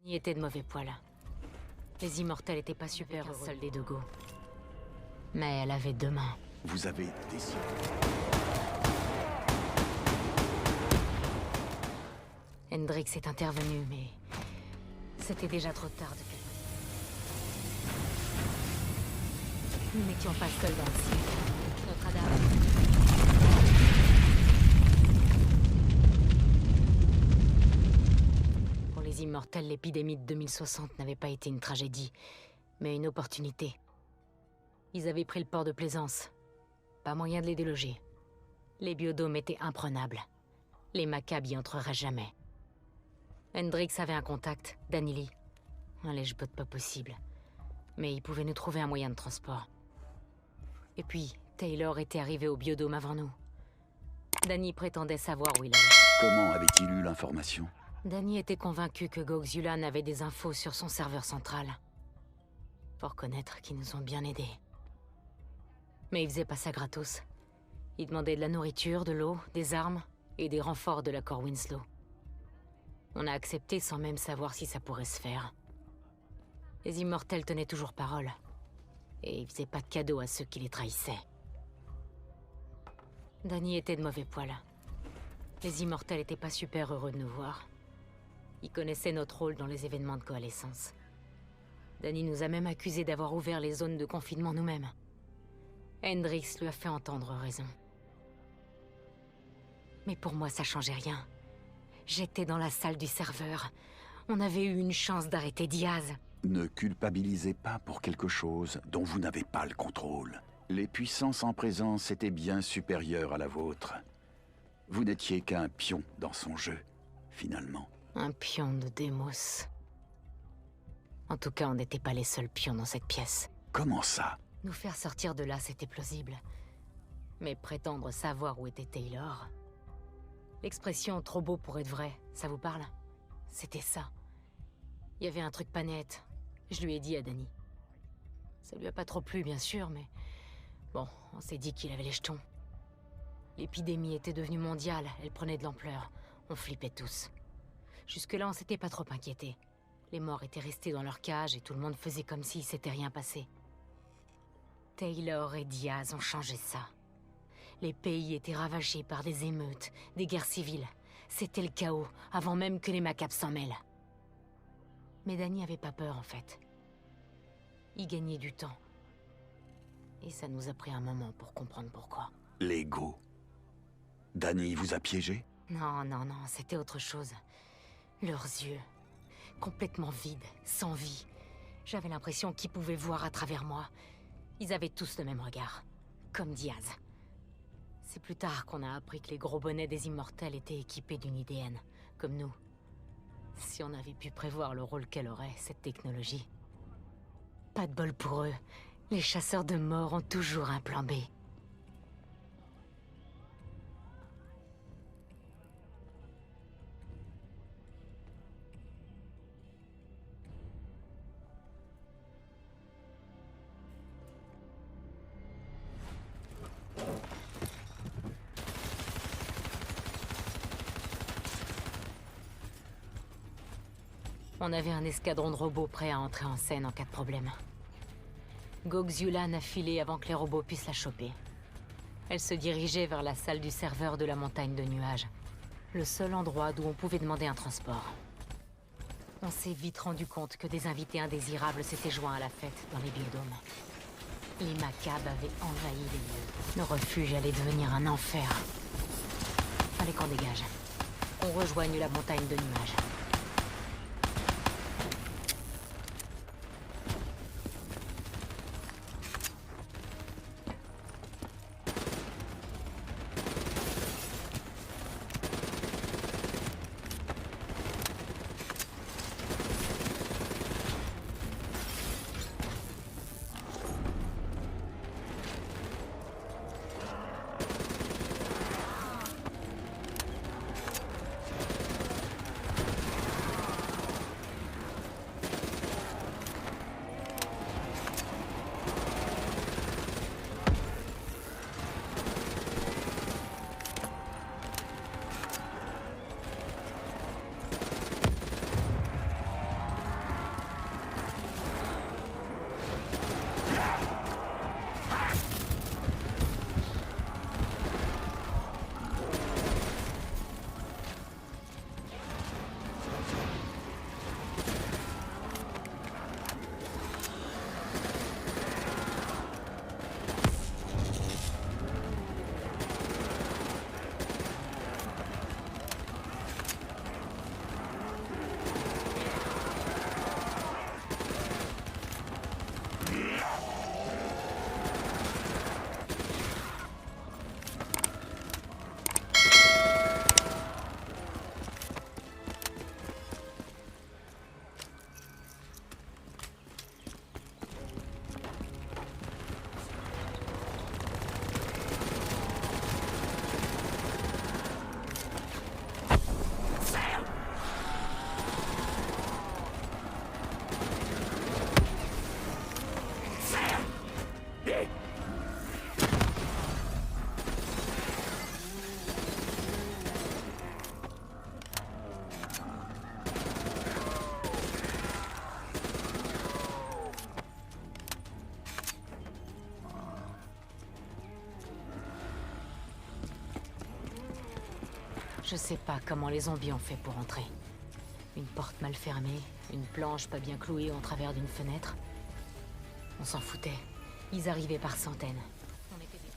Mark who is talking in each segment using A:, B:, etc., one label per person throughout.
A: Il était de mauvais poil. Les immortels étaient pas super heureux. Seul des deux go. Mais elle avait deux mains.
B: Vous avez décidé.
A: Hendrix est intervenu, mais c'était déjà trop tard depuis. Nous n'étions pas seuls dans le ciel. Notre-Dame. Pour les immortels, l'épidémie de 2060 n'avait pas été une tragédie, mais une opportunité. Ils avaient pris le port de Plaisance. Pas moyen de les déloger. Les biodômes étaient imprenables. Les Maccabes y entreraient jamais. Hendrix avait un contact, Danny. Un lèche-botte pas possible. Mais il pouvait nous trouver un moyen de transport. Et puis, Taylor était arrivé au biodôme avant nous. Danny prétendait savoir où il allait.
B: Comment avait-il eu l'information?
A: Danny était convaincu que Gogzulan avait des infos sur son serveur central. Faut reconnaître qu'ils nous ont bien aidés. Mais il faisait pas ça gratos. Il demandait de la nourriture, de l'eau, des armes et des renforts de l'accord Winslow. On a accepté sans même savoir si ça pourrait se faire. Les immortels tenaient toujours parole. Et ils faisaient pas de cadeaux à ceux qui les trahissaient. Danny était de mauvais poil. Les immortels étaient pas super heureux de nous voir. Ils connaissaient notre rôle dans les événements de coalescence. Danny nous a même accusés d'avoir ouvert les zones de confinement nous-mêmes. Hendrix lui a fait entendre raison. Mais pour moi, ça changeait rien. J'étais dans la salle du serveur. On avait eu une chance d'arrêter Diaz.
B: Ne culpabilisez pas pour quelque chose dont vous n'avez pas le contrôle. Les puissances en présence étaient bien supérieures à la vôtre. Vous n'étiez qu'un pion dans son jeu, finalement.
A: Un pion de Deimos. En tout cas, on n'était pas les seuls pions dans cette pièce.
B: Comment ça?
A: Nous faire sortir de là, c'était plausible. Mais prétendre savoir où était Taylor... L'expression « trop beau pour être vrai », ça vous parle? C'était ça. Il y avait un truc pas net. Je lui ai dit à Danny. Ça lui a pas trop plu, bien sûr, mais... Bon, on s'est dit qu'il avait les jetons. L'épidémie était devenue mondiale, elle prenait de l'ampleur. On flippait tous. Jusque-là, on s'était pas trop inquiétés. Les morts étaient restés dans leur cage et tout le monde faisait comme s'il s'était rien passé. Taylor et Diaz ont changé ça. Les pays étaient ravagés par des émeutes, des guerres civiles. C'était le chaos, avant même que les Maccabes s'en mêlent. Mais Danny avait pas peur, en fait. Il gagnait du temps. Et ça nous a pris un moment pour comprendre pourquoi.
B: L'ego. Danny vous a piégé?
A: Non, non, non, c'était autre chose. Leurs yeux, complètement vides, sans vie. J'avais l'impression qu'ils pouvaient voir à travers moi. Ils avaient tous le même regard. Comme Diaz. C'est plus tard qu'on a appris que les gros bonnets des immortels étaient équipés d'une IDN, comme nous. Si on avait pu prévoir le rôle qu'elle aurait, cette technologie. Pas de bol pour eux. Les chasseurs de mort ont toujours un plan B. On avait un escadron de robots prêt à entrer en scène en cas de problème. Gogzulan a filé avant que les robots puissent la choper. Elle se dirigeait vers la salle du serveur de la montagne de nuages. Le seul endroit d'où on pouvait demander un transport. On s'est vite rendu compte que des invités indésirables s'étaient joints à la fête dans les biodomes. Les Maccabes avaient envahi les lieux. Le refuge allait devenir un enfer. Fallait qu'on dégage. On rejoigne la montagne de nuages. Je sais pas comment les zombies ont fait pour entrer. Une porte mal fermée, une planche pas bien clouée en travers d'une fenêtre. On s'en foutait. Ils arrivaient par centaines. On était des...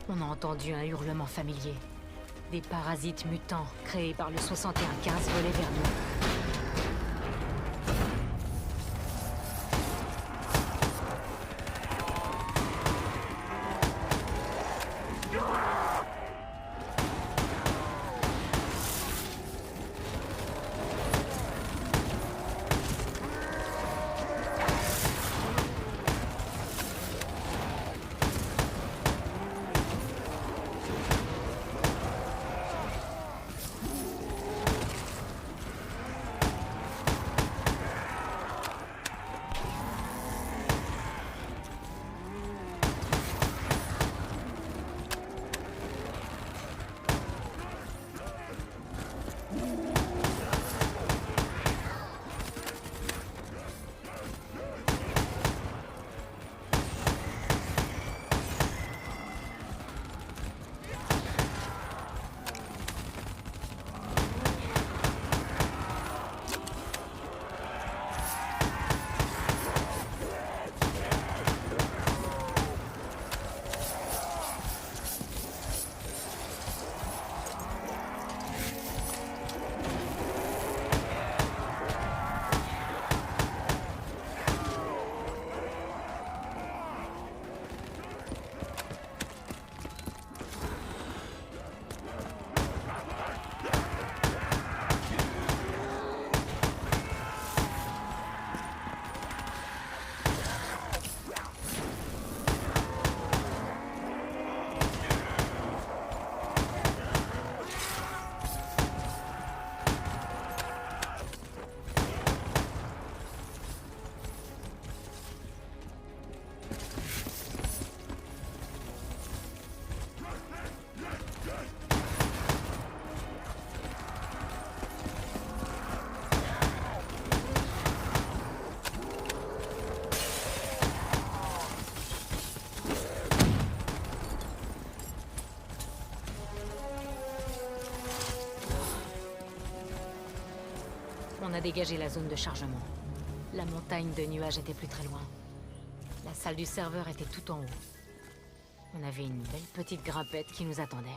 A: On a entendu un hurlement familier. Des parasites mutants créés par le 6115 volaient vers nous. On a dégagé la zone de chargement. La montagne de nuages était plus très loin. La salle du serveur était tout en haut. On avait une belle petite grimpette qui nous attendait.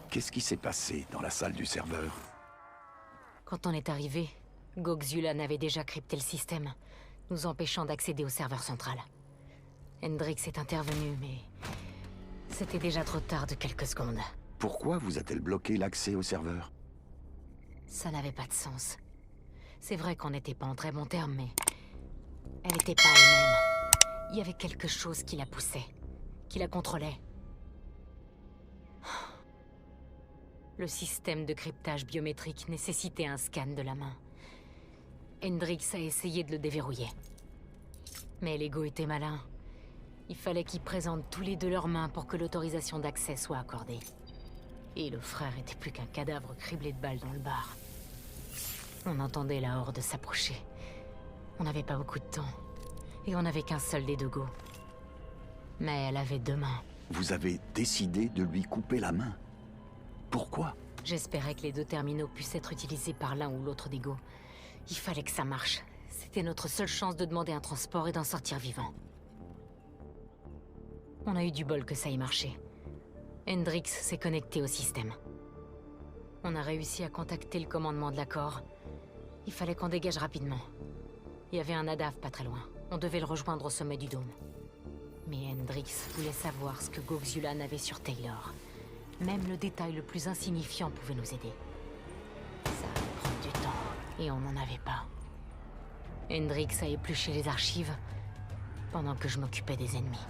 B: Qu'est-ce qui s'est passé dans la salle du serveur?
A: Quand on est arrivé, Goxulan avait déjà crypté le système, nous empêchant d'accéder au serveur central. Hendrix est intervenu, mais... c'était déjà trop tard de quelques secondes.
B: Pourquoi vous a-t-elle bloqué l'accès au serveur?
A: Ça n'avait pas de sens. C'est vrai qu'on n'était pas en très bons termes, mais... elle n'était pas elle-même. Il y avait quelque chose qui la poussait, qui la contrôlait. Le système de cryptage biométrique nécessitait un scan de la main. Hendrix a essayé de le déverrouiller. Mais l'ego était malin. Il fallait qu'ils présentent tous les deux leurs mains pour que l'autorisation d'accès soit accordée. Et le frère était plus qu'un cadavre criblé de balles dans le bar. On entendait la horde s'approcher. On n'avait pas beaucoup de temps. Et on n'avait qu'un seul des deux go. Mais elle avait deux mains.
B: Vous avez décidé de lui couper la main? Pourquoi?
A: J'espérais que les deux terminaux puissent être utilisés par l'un ou l'autre des go. Il fallait que ça marche. C'était notre seule chance de demander un transport et d'en sortir vivant. On a eu du bol que ça ait marché. Hendrix s'est connecté au système. On a réussi à contacter le commandement de l'accord. Il fallait qu'on dégage rapidement. Il y avait un ADAV pas très loin. On devait le rejoindre au sommet du dôme. Mais Hendrix voulait savoir ce que Goxulan avait sur Taylor. Même le détail le plus insignifiant pouvait nous aider. Ça allait prendre du temps, et on n'en avait pas. Hendrix a épluché les archives, pendant que je m'occupais des ennemis.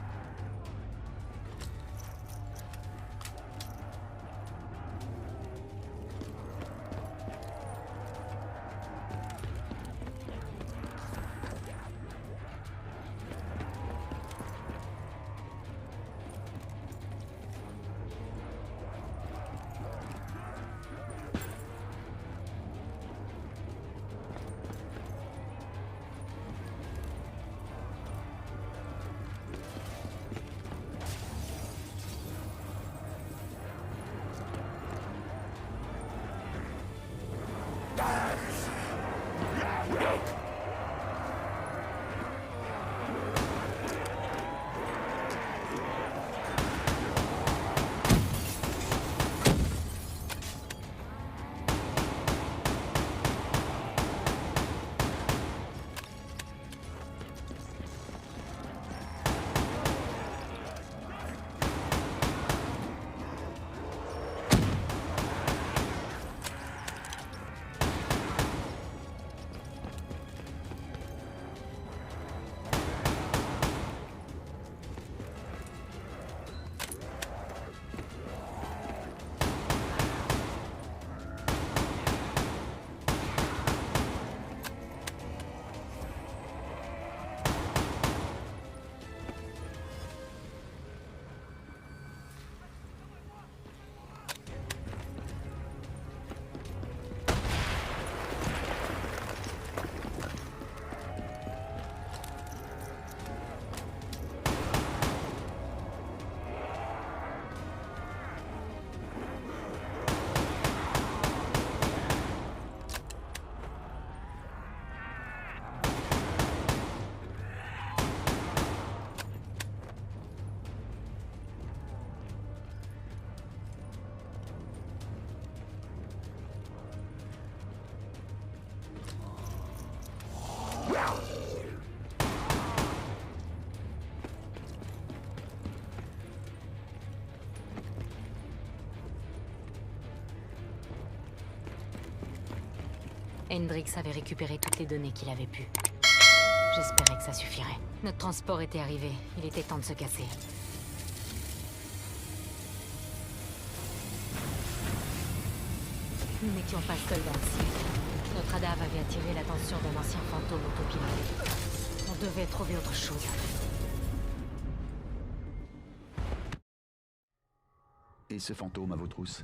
A: Hendrix avait récupéré toutes les données qu'il avait pu. J'espérais que ça suffirait. Notre transport était arrivé. Il était temps de se casser. Nous n'étions pas seuls dans le site. Notre ADAV avait attiré l'attention d'un ancien fantôme autopiloté. On devait trouver autre chose.
B: Et ce fantôme à vos trousses?